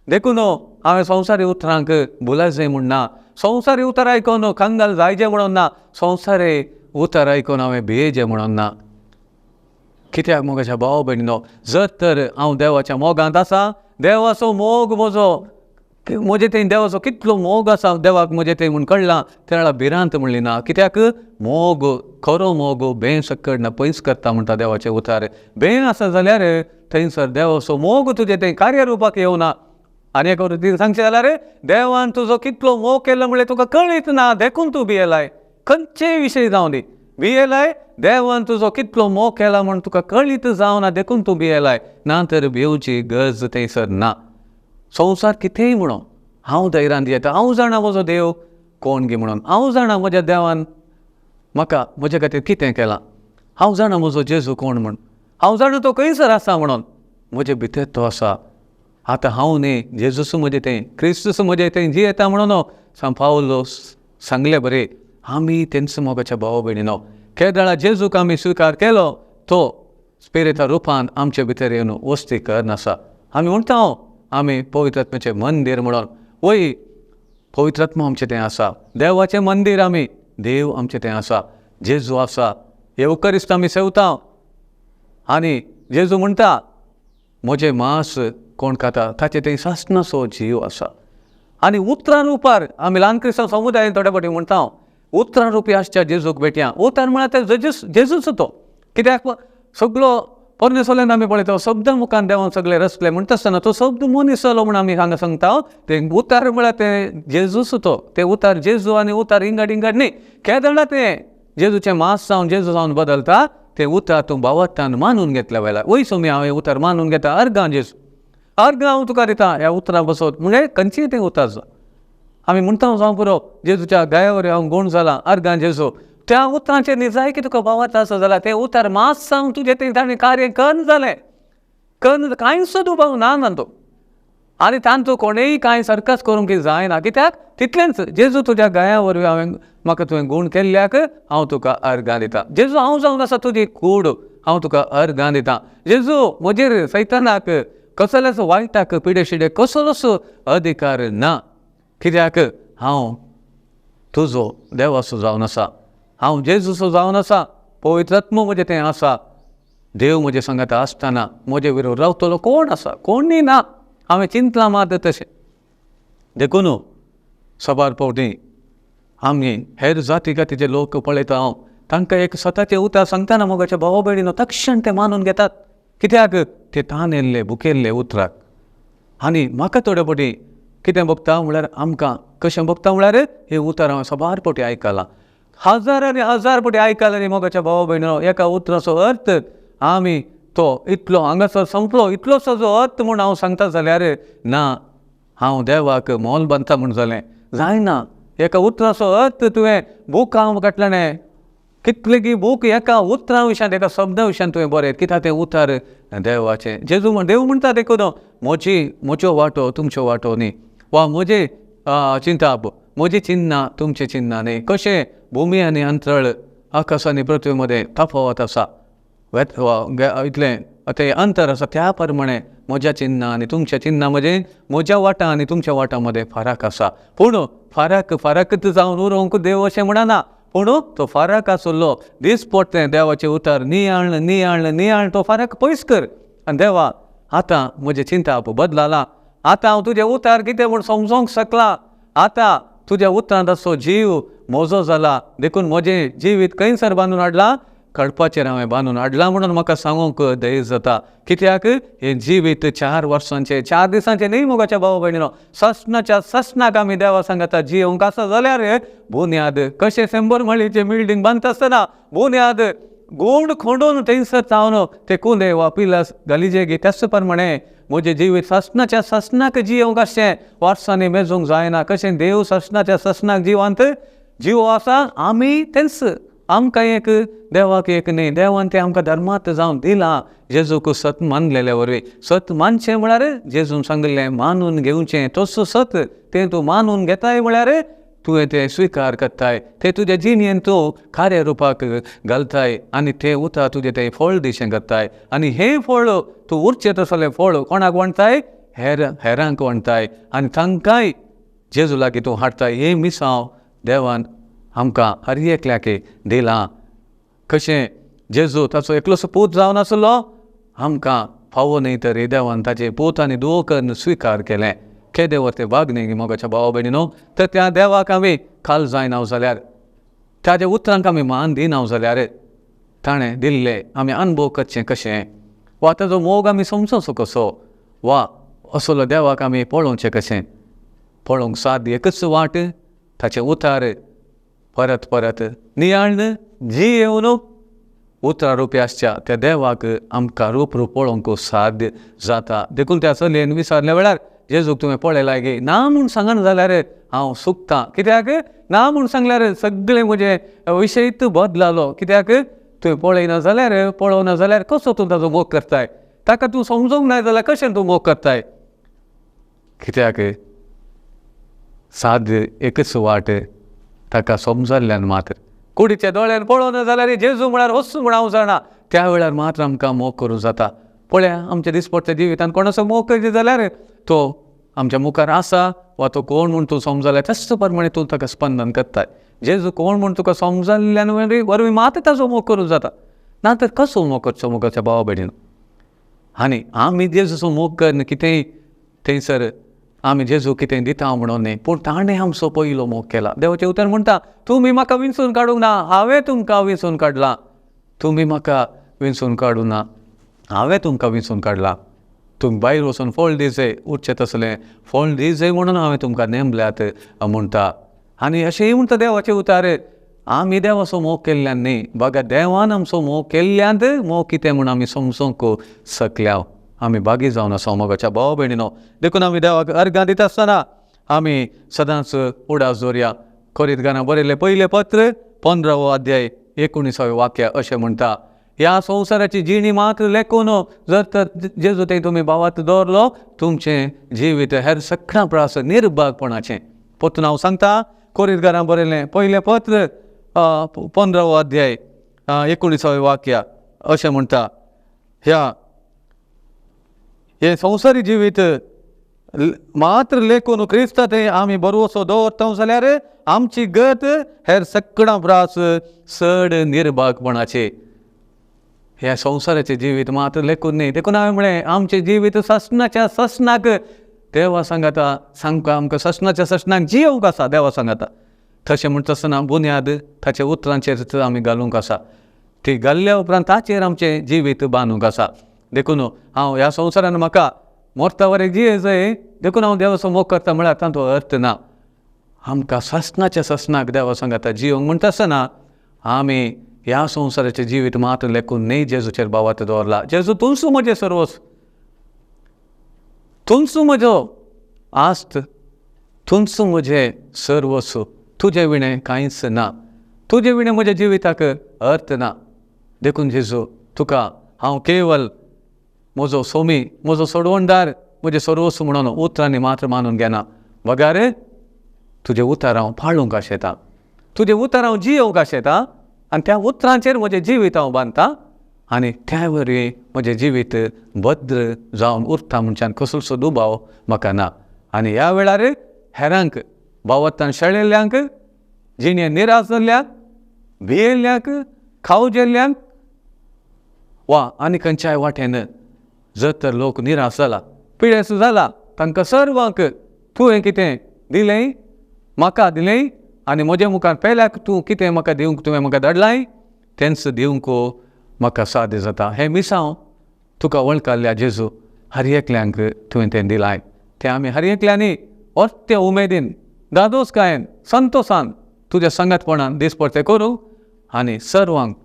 Speaker 2: देखून हांवें संवसारी उतरांक बुलायचें म्हूण ना, संवसारी उतर आयकून कंगाल जायचें म्हणून ना, संवसारी उतर आयकून हांवें भियेचें म्हणून ना. कित्याक मोगाच्या भावा भयणीनो, जर तर हांव देवाच्या मोगांत आसा, देवाचो मोग म्हजे थंय देवाचो कितलो मोग आसा देवाक म्हजे थंय म्हूण कळ्ळां, त्या वेळार भिरांत म्हणली ना. कित्याक मोग, खरो मोग बें सकड पयस करता म्हणटा देवाचे उतार. बें आसा जाल्यार थंयसर देवाचो मोग तुजे थंय कार्यरुपाक येवना. आनी एक वरती सांगचें जाल्यार देवान तुजो कितलो मोग केलो म्हणल्यार तुका कळीत ना, देखून तूं भियेलाय. खंयचेय विशय जावं दी, भियेलाय. देवान तुजो कितलो मोग केला म्हूण तुका कळीत जावना, देखून तूं भियेलाय. ना तर भिवची गरज थंयसर ना. संवसार कितेंय म्हणो हांव धैर्यान दियेता. हांव जाणा म्हजो देव कोण गे म्हणून, हांव जाणा म्हज्या देवान म्हाका म्हजे खातीर कितें केलां, हांव जाणा म्हजो जेजू कोण म्हूण, हांव जाणा तो खंयसर आसा म्हणून. म्हजे भितर तो आसा. आतां हांव न्ही, जेजूस म्हजे थंय, क्रिस्तूस म्हजे थंय जियेता म्हणून सांग पावलो सांगलें बरें. आमी तेंच मोगाच्या भावा भयणीनो, केदळा जेजूक आमी स्विकार केलो, तो स्पिरिता रुपान आमचे भितर येवन वस्ती करन आसा. आमी म्हणटा आमी पवित्र आत्म्याचें मंदीर म्हणून. वय पवित्र आत्मा आमचें तें आसा, देवाचें मंदीर आमी, देव आमचें तें आसा, जेजू आसा, एवकरिस्त आमी सेवता आनी जेजू म्हणटा म्हजें मांस कोण खाता ताचें तें सासणाचो जीव आसा. आनी उतरां रुपार आमी ल्हान क्रिस्तांव समुदायान थोडे फावटी म्हणटा उतरां रुपी आसच्या जेजूक भेटया. उतर म्हळ्यार ते जेजूच तो. कित्याक सगळो परमेश्वरान आमी पळयता शब्द मुखान देवान सगळे रचले म्हणटा आसतना तो शब्द मनीस जालो म्हण आमी हांगा सांगता. ते उतार म्हळ्यार ते जेजूच तो. ते उतार जेजू आनी उतार इंगाड इंगाड न्ही. केदळा ते जेजूचें मांस जावन जेजू जावन बदलता. ते उतार तूं भावार्थान मानून घेतल्या वेळार वय सोमी हांव हे उतार मानून घेता अर्गां जेजू अर्गां हांव तुका दिता ह्या उतरां बसोत म्हणजे खंयचें तें उतार जावं. आमी म्हणटा जावं पुरो जेजूच्या गायावर हांव गूण जाला अर्गां जेजू. त्या उतरांचेर न्ही जाय की तुका भावार्थ आसा जाल्यार ते उतार मांस जावन तुजें तें ताणें कार्य कर्ण जालें. कर्ण कांयच दुबाव ना तांतू. आनी तांतू कोणेय कांय सरकस करूंक जायना. कित्याक तितलेंच जेजू तुज्या गाया वरवीं हांवें म्हाका तुवें गूण केल्ल्याक हांव तुका अर्गां दिता. जेजू हांव जावन आसा तुजी कूड हांव तुका अर्गां दिता. जेजू म्हजेर सैतानाक कसलेच वायटाक पिडे शिडे कसलोच अधिकार ना. कित्याक हांव तुजो देवाचो जावन आसा, हांव जेजूचो जावन आसा, पवित्र आत्मा म्हजें तें आसा. देव म्हजे सांगात आसतना म्हजे विरोध रावतलो कोण आसा? कोणूय ना. हांवें चिंतलां मात तशें. देखून सबार फावटी आमी हेर जाती गातीचे लोक पळयता हांव तांकां एक स्वताचें उतार सांगतना मोगाच्या भावा भयणीनो तक्षण ते मानून घेतात. कित्याक ते ताणेल्ले भुकेल्ले उतराक. आनी म्हाका थोडे फावटी कितें भोगता म्हळ्यार आमकां कशें भोगता म्हळ्यार हे उतार हांवें सबार फावटी आयकलां. हजार आनी हजार फावटी आयकलां न्ही मोगाच्या भावा भयणीनो. एका उतराचो अर्थ आमी तो इतलो हांगासर संपलो इतलोसो जो अर्थ म्हूण हांव सांगता जाल्यार ना हांव देवाक मोल बांदता म्हूण जालें जायना. एका उतराचो अर्थ तुवें बूक हांव काडलें कितलें बूक एका उतरां विशयान एका शब्दा विशयान तुवें बरयत. कित्याक तें उतार देवाचें. जेजू देव म्हणटा देखून म्हजो वांटो तुमचो वांटो न्ही वा म्हजें चिंताप म्हजी चिन्नां तुमचें चिन्नां न्ही. कशें भुमी आनी अंतराळ आकाश आनी पृथ्वी मदें तफावत आसा इतलें तें अंतर आसा त्या प्रमाणे म्हज्या चिन्नां आनी तुमच्या चिन्नां मदें म्हज्या वाटां आनी तुमच्या वाटां मदें फरक आसा. पूण फरकच जावन उरोवंक देव अशें म्हणना. पूण तो फरक आसलो दिसपट तें देवाचें उतार नियाळ तो फरक पयस कर. आनी देवा आतां म्हजें चिंताप बदलालां. आतां हांव तुजें उतार कितें म्हूण समजोंक शकलां. आतां तुज्या उतरांत असो जीव म्हजो जाला. देखून म्हजें जिवीत खंयसर बांदून हाडलां कळपाचेर हांवें बांदून हाडलां म्हणून म्हाका सांगूंक धैर्य जाता. कित्याक हे जिवीत 4 वर्सांचे 4 दिसांचे न्ही मोगाच्या भावा भयणीनो. ससनाच्या ससनाक आमी देवा सांगता जियोंक आसा जाल्यार बुन्याद कशें 100 माळयेचें बिल्डींग बांदता आसतना बुन्याद गोंड खोंडून थंयसर जावन ते कुंदे वा पिलस गलिजेगी त्याच प्रमाणे म्हजें जिवीत ससनाच्या ससनाक जियोंक अशें वर्सांनी मेजूंक जायना. कशें देव ससनाच्या ससनाक जिवांत जीव आसा आमी तेंच आमकां एक देवाक एक न्ही. देवान तें आमकां धर्मांत जावन दिलां. जेजूक सत मानलेले वरवीं सत मानचें म्हळ्यार जेजून सांगलें मानून घेवचें. तसो सत तें तूं मानून घेताय म्हळ्यार तुवें तें स्विकार करताय. तें तुज्या जिणेंत तूं कार्य रुपाक घालताय आनी तें उतार तुजें तें फळ दिशें करताय. आनी हें फळ तूं उरचें तसलें फळ कोणाक वणताय हेरांक वणताय आनी तांकांय जेजू लागीं तूं हाडताय. हे मिसांव देवान आमकां हर एकल्याक दिलां. कशें जेजू ताचो एकलोसो पूत जावन आसलो आमकां फावो न्ही तर देवान ताचें पूत आनी दुवो करून स्विकार केलें. केदें वर तें भाग न्ही मोगाच्या भावा भयणीनो. तर त्या देवाक आमी खाल जायनाव जाल्यार ताज्या उतरांक आमी मान दिनाव जाल्यार ताणें दिल्लें आमी अनुभव करचें कशें वा ताजो मोग आमी समजोचो कसो वा असलो देवाक आमी पळोवचें कशें. पळोवंक साद एकच वाट ताचें उतार परत परत नियाळ जी येवन उतरां रुपी आसच्या त्या देवाक आमकां रूप पळोवंक साध्य जाता. देखून त्या चलयेन विचारल्या वेळार जेजूक तुवें पळयलां गे ना म्हूण सांगन जाल्यार हांव सुकतां. कित्याक ना म्हूण सांगल्यार सगळें म्हजें विशयीत बदलालो. कित्याक तुवें पळयना जाल्यार पळोवना जाल्यार कसो तूं ताजो मोग करताय. ताका तूं समजूंक ना जाल्यार कशें तूं मोग करताय. कित्याक साध्य एकच वाट ताका समजल्ल्यान मात्र कुडीच्या दोळ्यान पळोवना जाल्यार जेजू म्हळ्यार वस्तू म्हूण हांव जाणा. त्या वेळार मात्र आमकां मोग करूं जाता. पळया आमच्या दिसपट्ट्या जिवितांत कोणाचो मोग करचें जाल्यार तो आमच्या मुखार आसा वा तो कोण म्हूण तूं समजलें तशे प्रमाणे तूं ताका स्पंदन करताय. जेजू कोण म्हूण तुका समजल्ल्यान वरवीं मात ताचो मोग करूं जाता. ना तर कसो मोग करचो मुखाच्या भावा भयणीनो. आनी आमी जेजूचो मोग करना कितेंय थंयसर आमी जेजू कितें दिता म्हणून न्ही, पूण ताणें आमचो पयलो मोग केला. देवाचें उतर म्हणटा, तुमी म्हाका विंचून काडूंक ना, हांवें तुमकां विंचून काडलां. तुमी म्हाका विंचून काडूं ना, हांवें तुमकां विंचून काडलां. तुमी भायर वचून फळ दिवचें, उरचें तसलें फळ दिवचें म्हणून हांवें तुमकां नेमल्यात म्हणटा. आनी अशेंय म्हणटा देवाचें उतार, आमी देवाचो मोग केल्ल्यान न्ही, बघा देवान आमचो मोग केल्ल्यान मोग कितें म्हूण आमी समजूंक शकल्या. आमी बागी जावन आसा मोगाच्या भावा भयणीनो. देखून आमी देवाक अर्गां दिता आसतना आमी सदांच उडास दवरया. कोरिंथीकांना बरयलें पयलें पत्र 15वो अध्याय 19वें वाक्य अशें म्हणटा, ह्या संवसाराची जिणी मात्र लेखून जर तर जेजू तें तुमी भावात दवरलो, तुमचें जिवीत हेर सगळ्या प्रास निर्भागपणाचें. परतून हांव सांगता, कोरिंथीकांना बरयलें पयलें पत्र 15वो अध्याय 19वें वाक्य अशें म्हणटा, हे संवसारी जिवीत मात्र लेखून क्रिस्तांत आमी बरोसो दवरता जाल्यार आमची गत हेर सगळ्या प्रास चड निर्भागपणाचे. ह्या संवसाराचें जिवीत मात्र लेखून न्ही. देखून हांवें म्हळें आमचें जिवीत ससनाच्या ससनाक देवा सांगता, आमकां ससनाच्या ससनाक जियोवंक आसा देवा सांगता. तशें म्हणटा आसतना बुन्याद ताच्या उतरांचेर आमी घालूंक आसा. ती घाल्ल्या उपरांत ताचेर आमचें जिवीत बांदूंक आसा. देखून हांव ह्या संवसारान म्हाका मोरता वरेक जियेचंय, देखून हांव देवाचो मोग करता म्हळ्यार तांचो अर्थ ना. आमकां ससनाच्या ससनाक देवा सांगता जियोंक म्हणटा आसतना आमी ह्या संवसाराचें जिवीत मात्र लेखून न्ही जेजूचेर भावात दवरला. जेजू तुमचो म्हजें सर्वस्व, तुमचो म्हजो आस्त, तुमचो म्हजें सर्वस्व. तुजे विणें कांयच ना, तुजे विणें म्हज्या जिविताक अर्थ ना. देखून जेजू तुका हांव केवल म्हजो सोमी, म्हजो सोडवणदार, म्हजें सर्वस्व म्हणून उतरांनी मात्र मानून घेना. वगार तुजें उतार हांव पाळूंक आशेता, तुजें उतार हांव जियोंक आशेता. आनी त्या उतरांचेर म्हजें जिवीत हांव बांदता. आनी त्या वरवीं म्हजें जिवीत भद्र जावन उरता म्हणच्यान कसलोसो दुबाव म्हाका ना. आनी ह्या वेळार हेरांक, भावतान शेळिल्ल्यांक, जिणें निराश जाल्ल्यांक, भियेल्ल्यांक, खावजेल्ल्यांक वा आनी खंयच्याय वाटेन जर तर लोक निराश जाला, पिडेस्त जाला, तांकां सर्वांक तुवें कितें दिलें, म्हाका दिलें आनी म्हज्या मुखार पेल्याक तूं कितें म्हाका दिवंक तुवें म्हाका धाडलां, तेंच दिवंक म्हाका साध्य जाता. हें मिसांव तुका वळखल्या जेजू हर एकल्यांक तुवें तें दिलां. तें आमी हर एकल्यांनी त्या उमेदीन, दादोसकायेन, संतोशान, तुज्या संगतपणान दिसपरते करूं आनी सर्वांक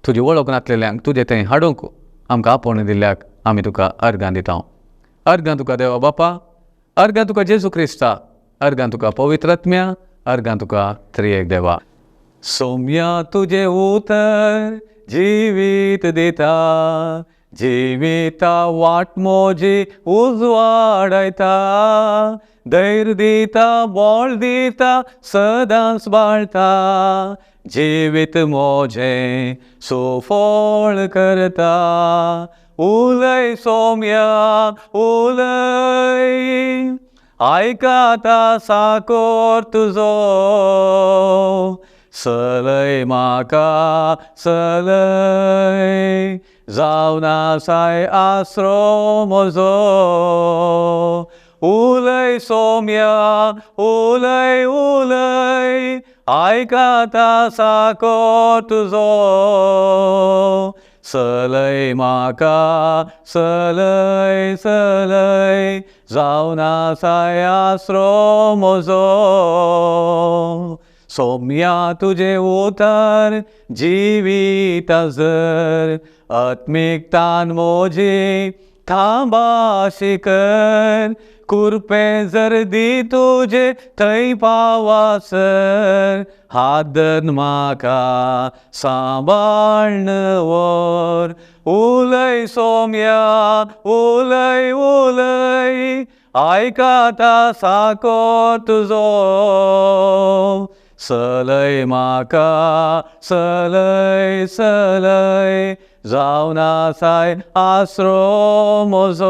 Speaker 2: तुजी वळख नासलेल्यांक तुजें तें हाडूंक आमकां आपोवण दिल्ल्याक आमी तुका अर्गां दिता. अर्गां तुका देवा बापा, अर्गां तुका जेजू क्रिस्ता, अर्गां तुका पवित्र आत्म्या, अर्गां तुका त्रियेक देवा. सौम्या तुजें उतर जिवीत दिता, जिविता वाट मोजी उजवाडयता, धैर्य दिता, बोळ दिता, सदांच बाळटा, जिवीत मोजें सुफळ करता. उलय सौम्या उलय, आयकाता साकोर तुजो, सलय म्हाका सलय, जावन आसाय आसरो म्हजो. उलय सौम्या उलय उलय, आयकाता साकोर तुजो, सलय म्हाका सलय सलय, जावन आसाय आसरो म्हजो. सौम्या तुजें उतर जिविता जर, आत्मिकतान मोजी थांबाशी कर, कुरपें जर दी तुजे थंय पावासर, हादन म्हाका सांबाळन व्हर. उलय सौम्या उलय उलय, आयकाता साकोर तुजो, सलय म्हाका सलय सलय, जावन आसाय आसरो म्हजो.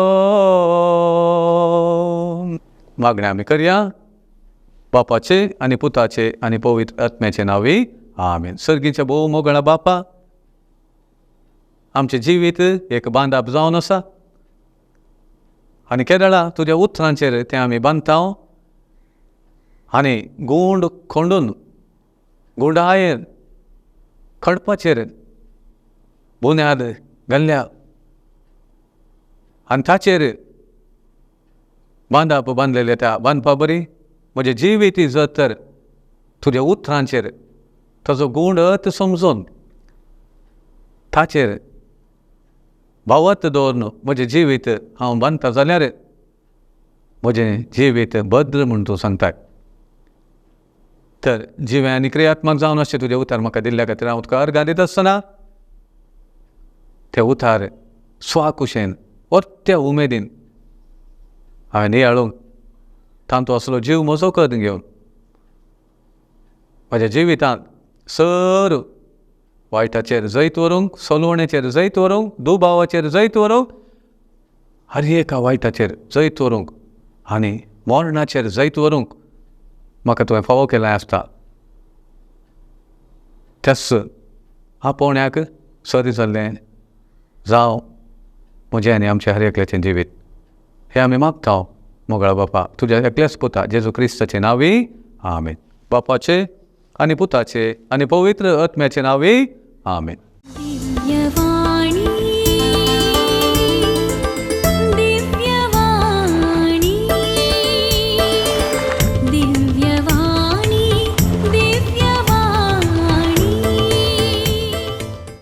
Speaker 2: मागणी आमी करया बापाचे आनी पुताचे आनी पवित्र आत्म्याचे नांवी आमेन. सर्गीच्या भोव मोगळा बापा, आमचें जिवीत एक बांदप जावन आसा आनी केदळा तुज्या उतरांचेर तें आमी बांदता आनी गूंड खोंडून गुंडायेर खडपाचेर बुन्याद घाल्ल्या आनी ताचेर बांदप बांदलेलें त्या बांदपा बरी म्हजें जिवीत जर तर तुज्या उतरांचेर ताजो गुंड समजून ताचेर भावत दवरून म्हजें जिवीत हांव बांदता जाल्यार म्हजें जिवीत भद्र म्हूण तूं सांगता. तर जिवे आनी क्रियात्मक जावन अशें तुजें उतार म्हाका दिल्ल्या खातीर हांव तुका अर्गां दिता आसतना ते उतार स्वाकुशेन ओत्या उमेदीन हांवें नियाळूंक तांचो असलो जीव म्हजो करून घेवन म्हज्या जिवितांत सर वायटाचेर जैत व्हरूंक, सोलवणेचेर जैत व्हरूंक, दुबावाचेर जैत व्हरूंक, हर एका वायटाचेर जैत व्हरूंक आनी मरणाचेर जैत व्हरूंक म्हाका तुवें फावो केलें आसता. तेस आपोवण्याक सरी जाल्लें जावं म्हजें आनी आमचें हर एकल्याचें जिवीत हें आमी मागता मोगळा बापा तुज्या एकल्याच पुता जेजू क्रिस्ताचे नांवी आमेन. बापाचे आनी पुताचे आनी पवित्र आत्म्याचे नांवी आमेन.